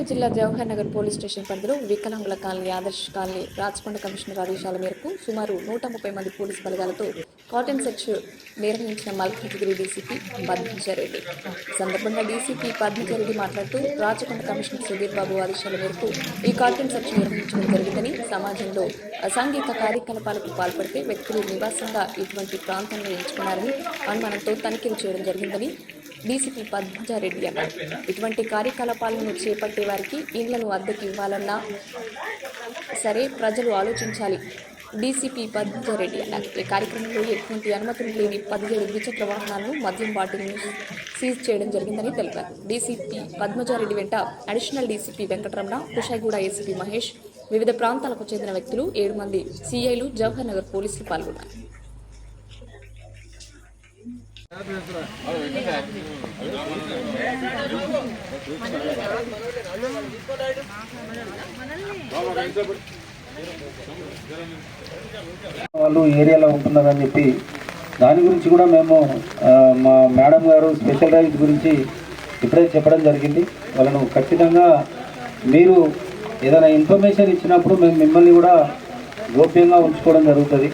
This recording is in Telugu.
కరీంనగర్ జిల్లా జవహర్ నగర్ పోలీస్ స్టేషన్ పరిధిలో వికలాంగుల colony, Adarsh colony, Rachakonda commissioner ఆదేశాల మేరకు సుమారు 130 మంది పోలీసు బలగాలతో కాటన్ సెర్చ్ నిర్వహించిన మల్కాజ్గిరి డీసీపీ పద్మజారెడ్డి. ఈ సందర్భంగా డీసీపీ పద్మజారెడ్డి మాట్లాడుతూ రాచకొండ కమిషనర్ సుధీర్ బాబు ఆదేశాల మేరకు ఈ కాటన్ సెర్చ్ నిర్వహించడం జరిగిందని, సమాజంలో అసాంఘిక కార్యకలాపాలకు పాల్పడితే వ్యక్తులు నివాసంగా ఇటువంటి ప్రాంతాలను ఎంచుకున్నారని అనుమానంతో తనిఖీలు చేయడం జరిగిందని డీసీపీ పద్మజారెడ్డి అన్నారు. ఇటువంటి కార్యకలాపాలను చేపట్టే వారికి ఇండ్లను అద్దెకి ఇవ్వాలన్నా సరే ప్రజలు ఆలోచించాలి. డీసీపీ పద్మజారెడ్డి అన్నారు. ఈ కార్యక్రమంలో ఎటువంటి అనుమతులు లేని 17 ద్విచక్ర వాహనాలను, మద్యం బాటిల్ను సీజ్ చేయడం జరిగిందని తెలిపారు. డీసీపీ పద్మజారెడ్డి వెంట additional DCP Venkataramana, Kushaiguda ACP Mahesh, వివిధ ప్రాంతాలకు చెందిన వ్యక్తులు, 7 మంది సీఐలు, జవహర్ నగర్ పోలీసులు పాల్గొన్నారు. వాళ్ళు ఏరియాలో ఉంటున్నారని చెప్పి దాని గురించి కూడా మేము మా మేడం గారు స్పెషల్ రైట్స్ గురించి ఇప్పుడే చెప్పడం జరిగింది. వాళ్ళను ఖచ్చితంగా మీరు ఏదైనా ఇన్ఫర్మేషన్ ఇచ్చినప్పుడు మేము మిమ్మల్ని కూడా గోప్యంగా ఉంచుకోవడం జరుగుతుంది.